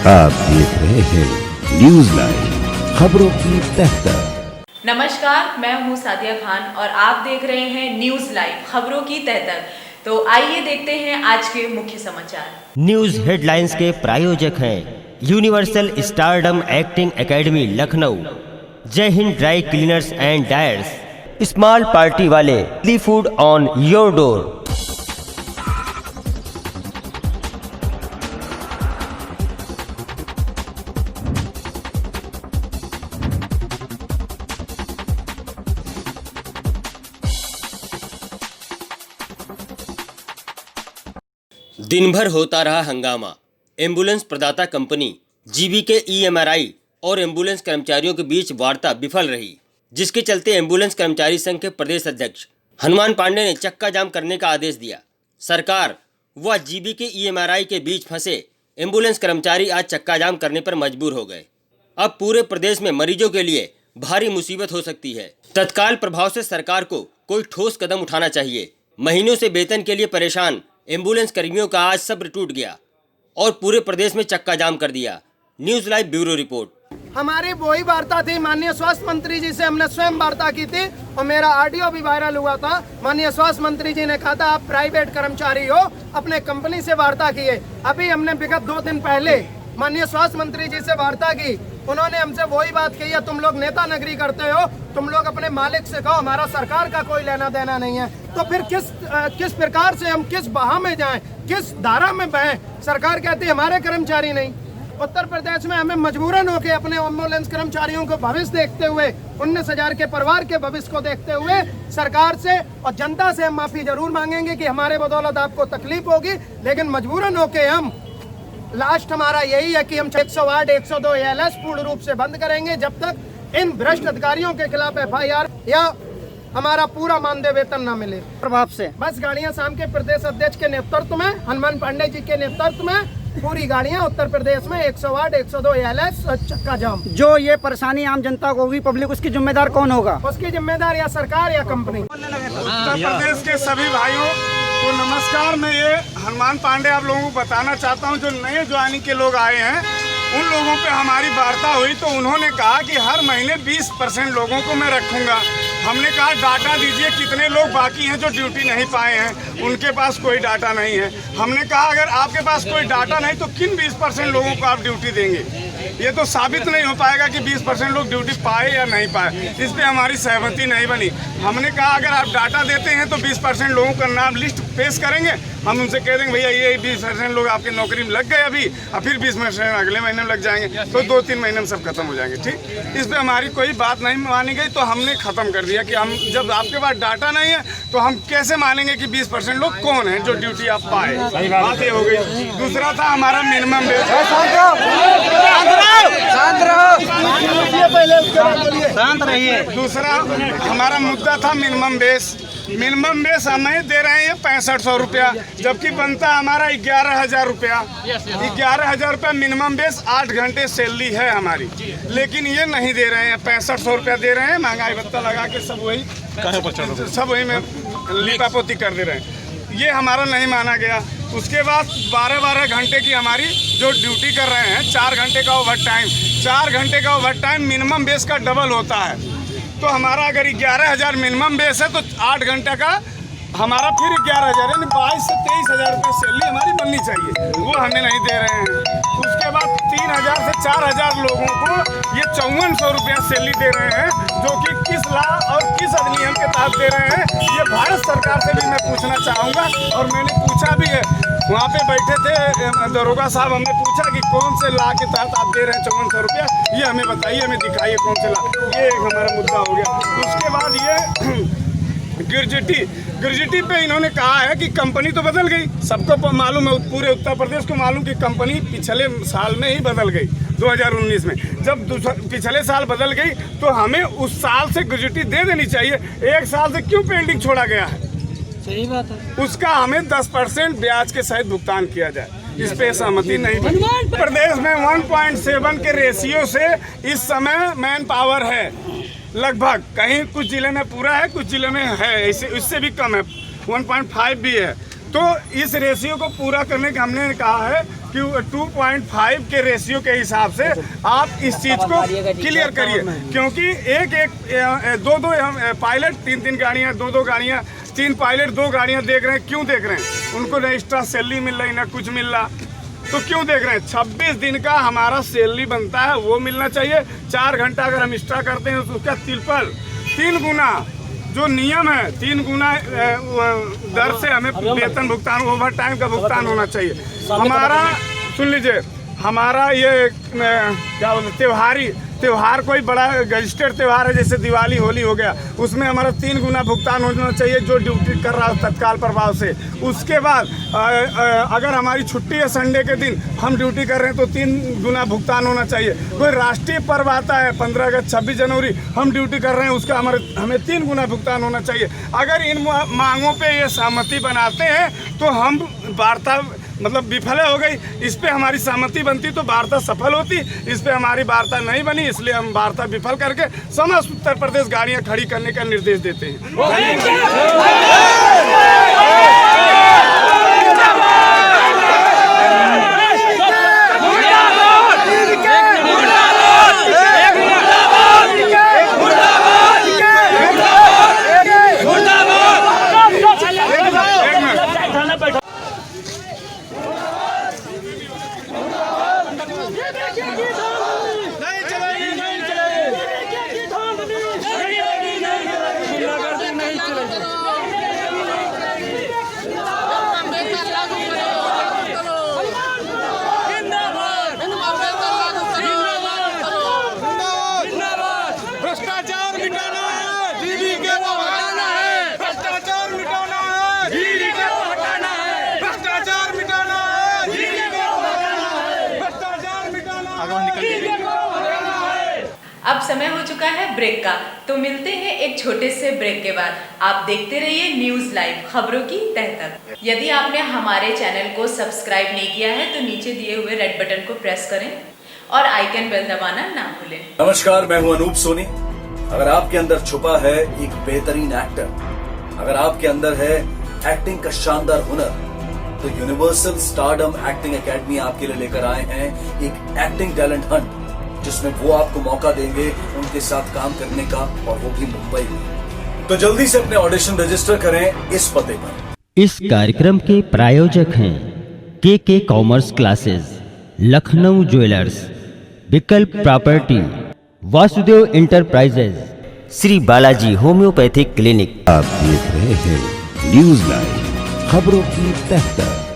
आप देख रहे हैं न्यूज लाइव खबरों की तहतर। नमस्कार, मैं हूं सादिया खान और आप देख रहे हैं न्यूज लाइव खबरों की तहतर। तो आइए देखते हैं आज के मुख्य समाचार। न्यूज हेडलाइंस के प्रायोजक हैं universal stardom acting academy Lucknow, Jai Hind dry cleaners and dyers, small party वाले, the food on your door. दिन भर होता रहा हंगामा। एम्बुलेंस प्रदाता कंपनी जीबीके ईएमआरआई और एम्बुलेंस कर्मचारियों के बीच वार्ता विफल रही, जिसके चलते एम्बुलेंस कर्मचारी संघ के प्रदेश अध्यक्ष हनुमान पांडे ने चक्का जाम करने का आदेश दिया। सरकार व जीबीके ईएमआरआई के बीच फंसे एम्बुलेंस कर्मचारी आज चक्का जाम करने पर मजबूर हो गए। अब पूरे प्रदेश में मरीजों के लिए भारी मुसीबत हो सकती है। तत्काल प्रभाव से सरकार को कोई ठोस कदम उठाना चाहिए। महीनों से वेतन के लिए परेशान एम्बुलेंस कर्मियों का आज सब्र टूट गया और पूरे प्रदेश में चक्का जाम कर दिया। News live bureau report. हमारी वही वार्ता थी, माननीय स्वास्थ्य मंत्री जी से हमने स्वयं वार्ता की थी और मेरा ऑडियो भी वायरल हुआ था। माननीय स्वास्थ्य मंत्री जी ने कहा था आप प्राइवेट कर्मचारी हो, अपने कंपनी से वार्ता किए। अभी हमने विगत 2 दिन पहले माननीय स्वास्थ्य मंत्री जी से वार्ता की, उन्होंने हमसे वही बात कही है, तुम लोग नेता नगरी करते हो, तुम लोग अपने मालिक से कहो, हमारा सरकार का कोई लेना देना नहीं है। तो फिर किस प्रकार से हम किस बहा में जाएं, किस धारा में बहें? सरकार कहती है हमारे कर्मचारी नहीं। उत्तर प्रदेश में हमें मजबूरन होकर अपने एम्बुलेंस कर्मचारियों को भविष्य देखते हुए, 19,000 के परिवार के भविष्य को देखते हुए सरकार से और जनता से हम माफी जरूर मांगेंगे कि हमारे बदौलत आपको तकलीफ होगी, लेकिन मजबूरन होकर हम लास्ट हमारा यही है कि हम 108, 102 ALS पूर्ण रूप से बंद करेंगे जब तक इन भ्रष्ट अधिकारियों के खिलाफ FIR या हमारा पूरा मानदेय वेतन न मिले। प्रभाव से बस गाड़ियां शाम के प्रदेश अध्यक्ष के नेतृत्व में, हनुमान पांडे जी के नेतृत्व में पूरी गाड़ियां उत्तर प्रदेश में 108, 102 ALS चक्का जाम। जो ये परेशानी आम जनता को होगी, पब्लिक, उसकी जिम्मेदार कौन होगा? उसकी जिम्मेदार या सरकार या कंपनी। उत्तर प्रदेश के सभी भाइयों को नमस्कार। मैं ये हनुमान पांडे आप लोगों को बताना चाहता हूँ, जो नए ज्वाइनिंग के लोग आए हैं उन लोगों पे हमारी वार्ता हुई तो उन्होंने कहा कि हर महीने 20% लोगों को मैं रखूंगा। हमने कहा डाटा दीजिए कितने लोग बाकी हैं जो ड्यूटी नहीं पाए हैं, उनके पास कोई डाटा नहीं है। हमने कहा अगर आपके पास कोई डाटा नहीं तो किन 20% लोगों को आप ड्यूटी देंगे? ये तो साबित नहीं हो पाएगा कि 20% लोग ड्यूटी पाए या नहीं पाए। इस पर हमारी सहमति नहीं बनी। हमने कहा अगर आप डाटा देते हैं तो 20% लोगों का नाम लिस्ट पेश करेंगे, हम उनसे कह देंगे भैया ये 20% लोग आपकी नौकरी में लग गए अभी, और फिर 20% अगले महीने में लग जाएंगे, तो 2-3 महीने में सब खत्म हो जाएंगे। ठीक, इस पर हमारी कोई बात नहीं मानी गई तो हमने खत्म कर दिया कि हम जब आपके पास डाटा नहीं है तो हम कैसे मानेंगे कि 20% लोग कौन है जो ड्यूटी आप पाए। बात ये हो गई। दूसरा था हमारा मिनिमम वेज। दूसरा हमारा मुद्दा था मिनिमम बेस। मिनिमम बेस हमें दे रहे हैं 6500 रुपया, जबकि बनता हमारा 11,000 रुपया। 11,000 रुपया मिनिमम बेस, 8 घंटे सैलरी है हमारी, लेकिन ये नहीं दे रहे हैं। 6500 रुपया दे रहे हैं, महंगाई भत्ता लगा के सब वही में लिपापोती कर दे रहे हैं। ये हमारा नहीं माना गया। उसके बाद 12-12 घंटे की हमारी जो ड्यूटी कर रहे हैं, 4 घंटे का ओवर टाइम, 4 घंटे का ओवर टाइम मिनिमम बेस का डबल होता है। तो हमारा अगर 11,000 मिनिमम बेस है तो 8 घंटे का हमारा फिर 11,000 यानी 22 से 23,000 रुपये सैलरी हमारी बननी चाहिए, वो हमें नहीं दे रहे हैं। उसके बाद 3,000 से 4,000 लोगों को ये 5400 रुपया सैलरी दे रहे हैं, जो कि किस लाभ और किस अधिनियम के तहत दे रहे हैं, ये भारत सरकार से भी मैं पूछना चाहूँगा। और मैंने पूछा भी है, वहाँ पे बैठे थे दरोगा साहब, हमने पूछा कि कौन से ला के तहत आप दे रहे हैं 5400 रुपया, ये हमें बताइए, हमें दिखाइए कौन से ला। ये एक हमारा मुद्दा हो गया। उसके बाद ये ग्रेजुटी पे इन्होंने कहा है कि कंपनी तो बदल गई, सबको मालूम है, पूरे उत्तर प्रदेश को मालूम कि कंपनी पिछले साल में ही बदल गई, 2019 में। जब पिछले साल बदल गई तो हमें उस साल से ग्रेजुटी दे देनी चाहिए। 1 साल से क्यों पेंडिंग छोड़ा गया है? सही बात है। उसका हमें 10% ब्याज के सहित भुगतान किया जाए, इस पे सहमति नहीं बनी। प्रदेश में 1.7 के रेशियो से इस समय मैन पावर है लगभग, कहीं कुछ जिले में पूरा है, कुछ जिले में है इससे भी कम है, 1.5 भी है। तो इस रेशियो को पूरा करने का हमने कहा है कि 2.5 के रेशियो के हिसाब से आप इस चीज़ को क्लियर करिए, क्योंकि दो पायलट 3 गाड़ियाँ 2 गाड़ियाँ 3 पायलट 2 गाड़ियाँ देख रहे हैं। क्यों देख रहे हैं? उनको ना एक्स्ट्रा सैलरी मिल रही ना कुछ मिल रहा, तो क्यों देख रहे हैं? 26 दिन का हमारा सैलरी बनता है, वो मिलना चाहिए। 4 घंटा अगर हम एक्स्ट्रा करते हैं तो उसका 3 गुना जो नियम है 3 गुना दर से हमें वेतन भुगतान, ओवर टाइम का भुगतान होना चाहिए। हमारा सुन लीजिए, हमारा ये क्या बोलते त्योहार कोई बड़ा रजिस्टर्ड त्योहार है, जैसे दिवाली होली हो गया, उसमें हमारा 3 गुना भुगतान होना चाहिए जो ड्यूटी कर रहा है तत्काल प्रभाव से। उसके बाद अगर हमारी छुट्टी है संडे के दिन, हम ड्यूटी कर रहे हैं तो 3 गुना भुगतान होना चाहिए। कोई राष्ट्रीय पर्व आता है 15 अगस्त 26 जनवरी, हम ड्यूटी कर रहे हैं, उसका हमें 3 गुना भुगतान होना चाहिए। अगर इन मांगों पे ये सहमति बनाते हैं तो हम वार्ता मतलब विफल हो गई, इस पे हमारी सहमति बनती तो वार्ता सफल होती। इस पे हमारी वार्ता नहीं बनी, इसलिए हम वार्ता विफल करके समस्त उत्तर प्रदेश गाड़ियां खड़ी करने का निर्देश देते हैं। अब समय हो चुका है ब्रेक का, तो मिलते हैं एक छोटे से ब्रेक के बाद। आप देखते रहिए न्यूज़ लाइव, खबरों की तह तक। यदि आपने हमारे चैनल को सब्सक्राइब नहीं किया है तो नीचे दिए हुए रेड बटन को प्रेस करें और आइकन बेल दबाना ना भूलें। नमस्कार, मैं हूं अनूप सोनी। अगर आपके अंदर छुपा है एक बेहतरीन एक्टर, अगर आपके अंदर है एक्टिंग का शानदार हुनर, तो यूनिवर्सल स्टारडम एक्टिंग एकेडमी आपके लिए लेकर आए हैं एक एक्टिंग टैलेंट हंट, जिसमें वो आपको मौका देंगे उनके साथ काम करने का, और वो भी मुंबई में। तो जल्दी से अपने ऑडिशन रजिस्टर करें इस पते पर। इस कार्यक्रम के प्रायोजक हैं के कॉमर्स क्लासेस, लखनऊ ज्वेलर्स, विकल्प property, Vasudev enterprises, Shri Balaji homeopathic clinic. आप देख रहे हैं न्यूज़ लाइव, खबरों की तह तक।